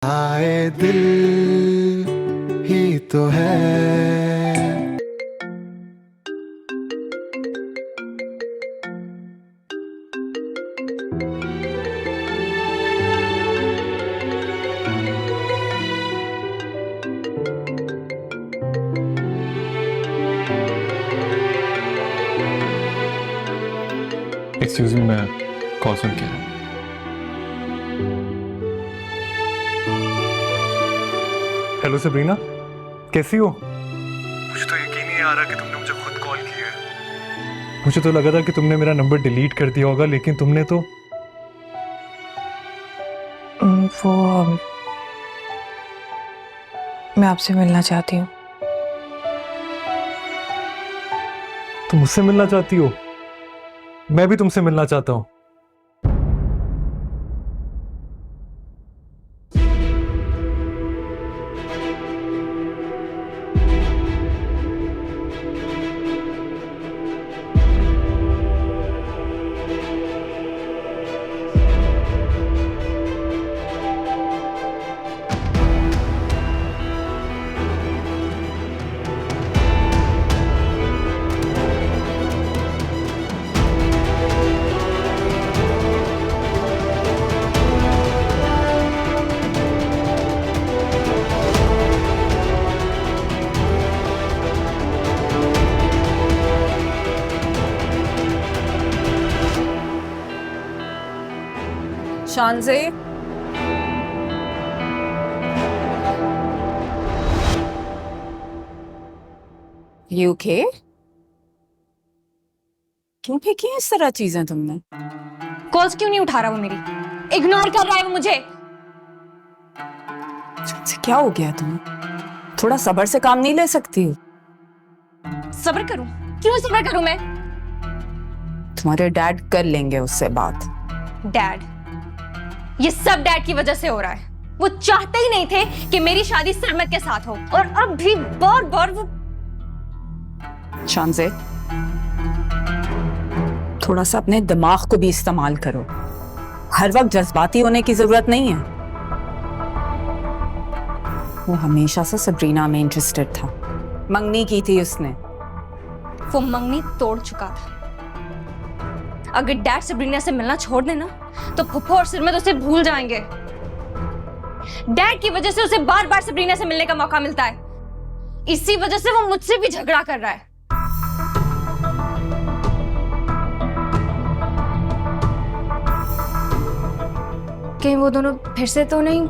आए दिल ही तो है। एक्सक्यूज मी, मैं कॉल सुन के आया। हेलो सबरीना, कैसी हो? मुझे तो यकीन नहीं आ रहा कि तुमने मुझे खुद कॉल किया है। मुझे तो लगा था कि तुमने मेरा नंबर डिलीट कर दिया होगा, लेकिन तुमने तो वो मैं आपसे मिलना चाहती हूँ। तुम मुझसे मिलना चाहती हो? मैं भी तुमसे मिलना चाहता हूँ। शानज़े, यूके क्यों फेंकी है इस तरह चीजें तुमने? कॉल्स क्यों नहीं उठा रहा वो मेरी? इग्नोर कर रहा है वो मुझे। क्या हो गया तुम्हें? थोड़ा सब्र से काम नहीं ले सकती हो? सब्र करूं? क्यों सब्र करूं मैं? तुम्हारे डैड कर लेंगे उससे बात। डैड? ये सब डैड की वजह से हो रहा है। वो चाहते ही नहीं थे कि मेरी शादी सरमत के साथ हो, और अब भी बार बार वो। शानज़े, थोड़ा सा अपने दिमाग को भी इस्तेमाल करो। हर वक्त जज्बाती होने की जरूरत नहीं है। वो हमेशा से सबरीना में इंटरेस्टेड था। मंगनी की थी उसने। वो मंगनी तोड़ चुका था। अगर डैड सबरीना से मिलना छोड़ देना तो फुफ्फो और सिरमत उसे भूल जाएंगे। डैड की वजह से उसे बार बार सबरीना से मिलने का मौका मिलता है। इसी वजह से वो मुझसे भी झगड़ा कर रहा है। कहीं वो दोनों फिर से तो नहीं?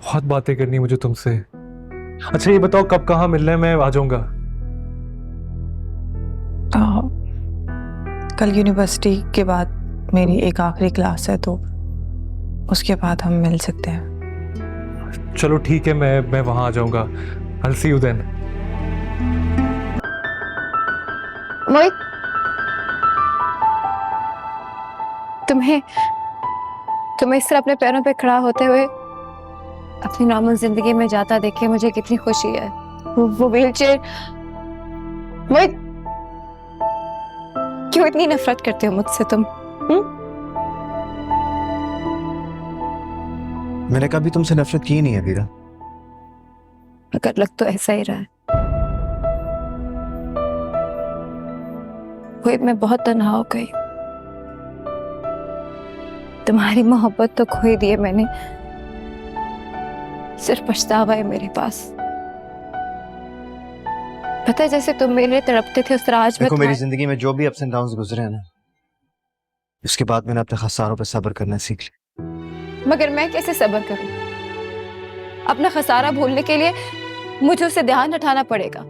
बहुत बातें करनी है मुझे तुमसे। अच्छा ये बताओ, कब कहाँ मिलना है? मैं आ जाऊंगा। कल यूनिवर्सिटी के बाद मेरी एक आखिरी क्लास है, तो उसके बाद हम मिल सकते हैं। चलो ठीक है, मैं वहां आ जाऊंगा। I'll see you then. मोहित, तुम्हें इस तरह अपने पैरों पे खड़ा होते हुए अपनी नॉर्मल जिंदगी में जाता देखे मुझे कितनी खुशी है। वो व्हीलचेयर। मोहित, क्यों इतनी नफरत करते हो मुझसे तुम? मैंने कभी तुमसे नफरत की नहीं है वीरा। मगर लग तो ऐसा ही रहा है। मोहित, मैं बहुत तन्हा हो गई। तुम्हारी मोहब्बत तो खो ही दी है मैंने। सिर्फ पछतावा है मेरे पास। पता है, जैसे तुम मेरे लिए तड़पते थे उस तरह आज देखो, मैं मेरी जिंदगी में जो भी अप्स एंड डाउन्स गुजरे हैं ना, उसके बाद मैंने अपने खसारों पर सब्र करना सीख लिया। मगर मैं कैसे सब्र करूं? अपना खसारा भूलने के लिए मुझे उससे ध्यान हटाना पड़ेगा।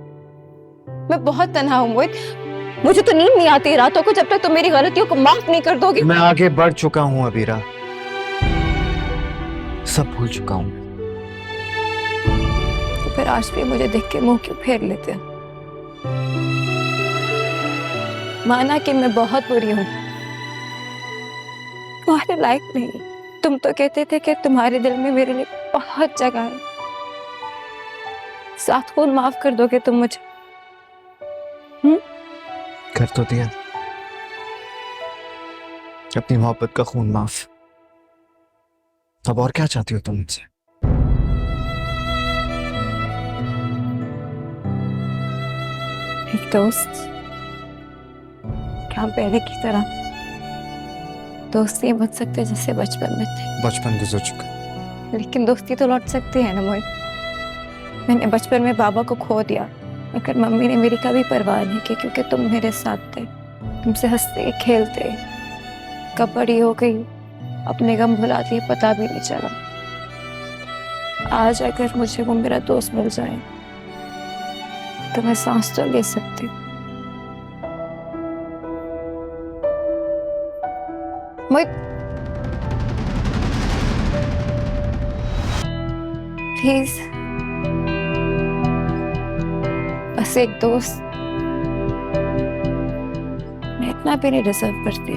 मैं बहुत तन्हा हूं मोहित। मुझे तो नींद नहीं आती रातों को जब तक तुम मेरी गलतियों को माफ नहीं कर दोगे। मैं आगे बढ़ चुका हूं अबीरा, सब भूल चुका हूं। आज भी मुझे देख के मुंह क्यों फेर लेते हैं? माना कि मैं बहुत बुरी हूं, तुम्हारे लायक नहीं। तुम तो कहते थे कि तुम्हारे दिल में मेरे लिए बहुत जगह है। सात खून माफ कर दोगे तुम मुझे? कर तो दिया अपनी मोहब्बत का खून माफ। अब और क्या चाहती हो तुम मुझसे? एक दोस्त, क्या हम पहले की तरह दोस्ती बच सकते जैसे बचपन में थे? बचपन गुजर चुका। लेकिन दोस्ती तो लौट सकती है ना मोहित। मैंने बचपन में बाबा को खो दिया, मगर मम्मी ने मेरी कभी परवाह नहीं की, क्योंकि तुम मेरे साथ थे। तुमसे हंसते खेलते, कब बड़ी हो गई अपने गम भुला दिए, पता भी नहीं चला। आज अगर मुझे वो मेरा दोस्त मिल जाए तो मैं सांस तो ले सकती हूँ। मोहित, प्लीज, बस एक दोस्त। मैं इतना भी नहीं डिजर्व करती।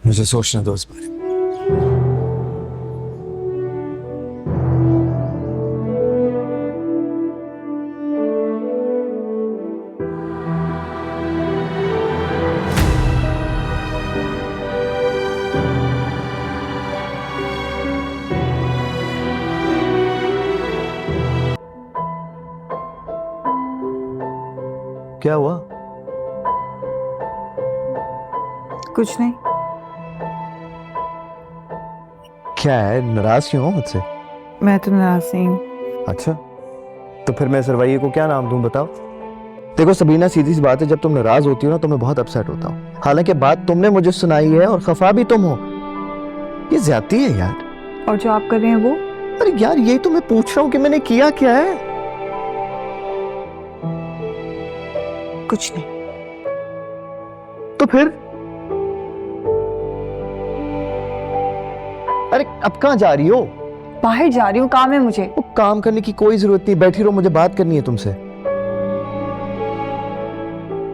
मुझे सोचने दो इस बारे में। क्या हुआ? कुछ नहीं। क्या है, नाराज क्यों हो मुझसे? मैं तो नाराज नहीं हूँ। अच्छा, तो फिर मैं इस रवैये को क्या नाम दूं बताओ? देखो सबीना, सीधी सी बात है, जब तुम नाराज होती हो ना तो मैं बहुत अपसेट होता हूँ। हालांकि बात तुमने मुझे सुनाई है और खफा भी तुम हो। ये ज्यादती है यार। और जो आप कर रहे हैं वो? अरे यार, यही तो मैं पूछ रहा हूँ कि मैंने किया क्या है। कुछ नहीं। तो फिर? अरे अब कहाँ जा रही हो? बाहर जा रही हूँ, काम है मुझे। वो काम करने की कोई जरूरत नहीं, बैठी रहो, मुझे बात करनी है तुमसे।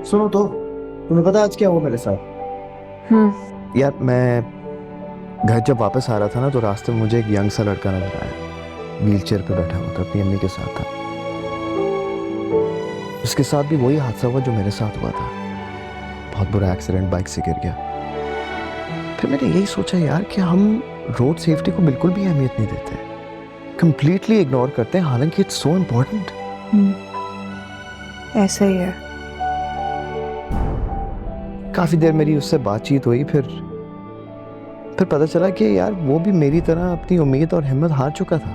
सुनो तो, तुम्हें पता आज क्या हुआ मेरे साथ? यार मैं घर जब वापस आ रहा था ना तो रास्ते में मुझे एक यंग सा लड़का नजर आया, व्हील चेयर पे बैठा हुआ था, अपनी अम्मी के साथ था। उसके साथ भी वही हादसा हुआ जो मेरे साथ हुआ था। बहुत बुरा एक्सीडेंट, बाइक से गिर गया। फिर मैंने यही सोचा यार कि हम रोड सेफ्टी को बिल्कुल भी अहमियत नहीं देते, कंप्लीटली इग्नोर करते हैं, हालांकि इट्स सो इम्पोर्टेंट। ऐसा ही है। काफी देर मेरी उससे बातचीत हुई, फिर पता चला कि यार वो भी मेरी तरह अपनी उम्मीद और हिम्मत हार चुका था।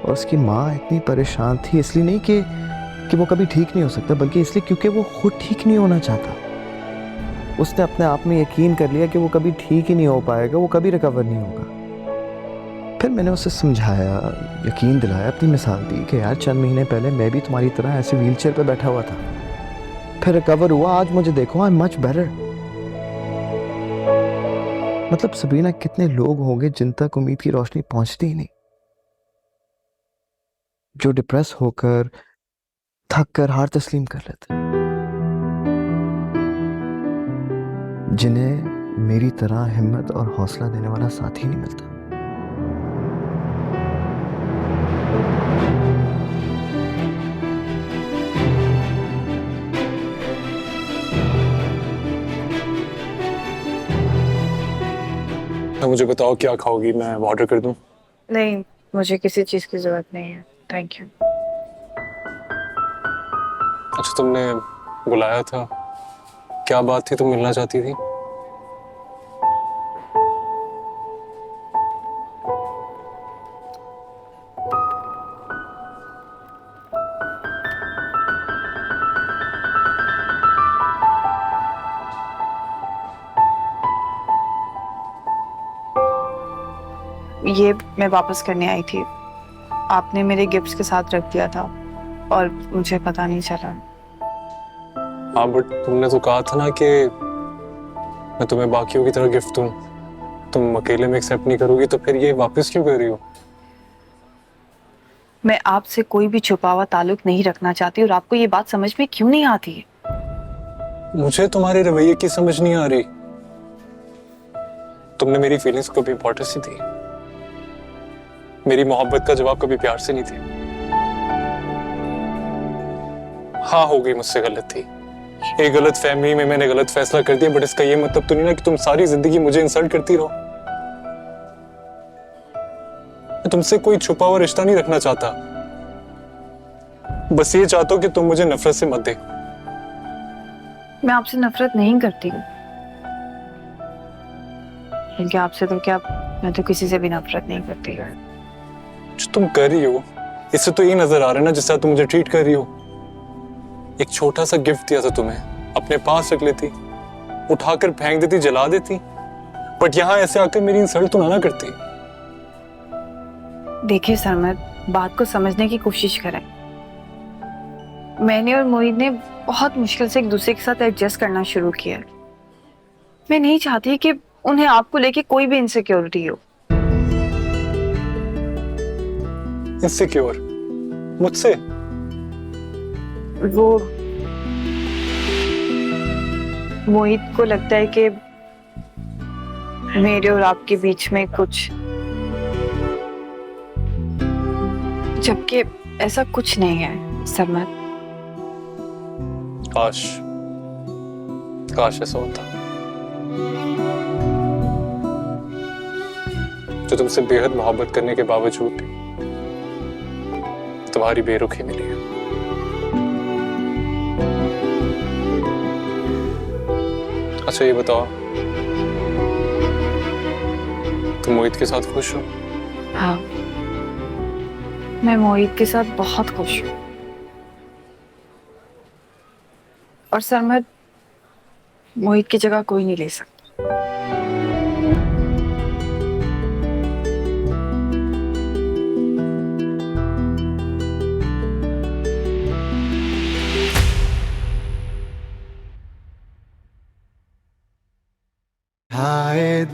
और उसकी माँ इतनी परेशान थी, इसलिए नहीं कि वो कभी ठीक नहीं हो सकता, बल्कि इसलिए क्योंकि वो खुद ठीक नहीं होना चाहता। उसने अपने आप में यकीन कर लिया कि वो कभी ठीक ही नहीं हो पाएगा, वो कभी रिकवर नहीं होगा। फिर मैंने उसे समझाया, यकीन दिलाया, अपनी मिसाल दी कि यार चंद महीने पहले मैं भी तुम्हारी तरह ऐसे व्हीलचेयर पे बैठा हुआ था, फिर रिकवर हुआ, आज मुझे देखो, आई एम मच बेटर। मतलब सबीना, कितने लोग होंगे जिन तक उम्मीद की रोशनी पहुंचती ही नहीं, जो डिप्रेस होकर, थक कर हार तस्लीम कर लेते, जिन्हें मेरी तरह हिम्मत और हौसला देने वाला साथी नहीं मिलता। तो मुझे बताओ क्या खाओगी, मैं ऑर्डर कर दूं? नहीं, मुझे किसी चीज की जरूरत नहीं है, थैंक यू। अच्छा, तुमने बुलाया था, क्या बात थी, तुम मिलना चाहती थी? ये मैं वापस करने आई थी। आपने मेरे गिफ्ट्स के साथ रख दिया था और मुझे पता नहीं चला। हाँ बट तुमने तो कहा था ना कि मैं तुम्हें बाकियों की तरह गिफ्ट दूं, तुम अकेले में एक्सेप्ट नहीं करोगी, तो फिर ये वापस क्यों कर रही हो? मैं आपसे कोई भी छुपा हुआ ताल्लुक नहीं रखना चाहती और आपको ये बात समझ में क्यों नहीं आती है? मुझे तुम्हारे रवैये की समझ नहीं आ रही। तुमने मेरी फीलिंग्स को कभी इंपॉर्टेंस नहीं दी, मेरी मोहब्बत का जवाब कभी प्यार से नहीं दिया। हाँ हो गई मुझसे गलती, एक गलत फहमी में मैंने गलत फैसला कर दिया, बट इसका ये मतलब तो नहीं ना कि तुम सारी जिंदगी मुझे इंसल्ट करती रहो। मैं तुमसे कोई छुपा हुआ रिश्ता नहीं रखना चाहता, बस ये चाहता हूं कि तुम मुझे नफरत से मत देखो। मैं आपसे नफरत नहीं करती हूँ, बल्कि आपसे तो क्या, मैं तो किसी से भी नफरत नहीं करती। जो तुम कर रही हो इससे तो ये नजर आ रहा है ना जिससे तुम मुझे ट्रीट कर रही हो। एक छोटा सा गिफ्ट दिया था तुम्हें, अपने पास रख लेती, उठाकर फेंक देती, जला देती, बट यहाँ ऐसे आकर मेरी इंसल्ट तो ना करती। देखिए सरमद, बात को समझने की कोशिश करें। मैंने और मोहित ने बहुत मुश्किल से एक दूसरे के साथ एडजस्ट करना शुरू किया। मैं नहीं चाहती कि उन्हें आपको लेके कोई भी इनसिक्योरिटी हो। इनसिक्योर मुझसे? वो मोहित को लगता है कि मेरे और आपके बीच में कुछ, जबकि ऐसा कुछ नहीं है सरमद। काश काश ऐसा होता। जो तुमसे बेहद मोहब्बत करने के बावजूद भी तुम्हारी बेरुखी मिली है। अच्छा ये बताओ, तुम मोहित के साथ खुश हो? हाँ, मैं मोहित के साथ बहुत खुश हूँ। और सरमद, मोहित की जगह कोई नहीं ले सकता।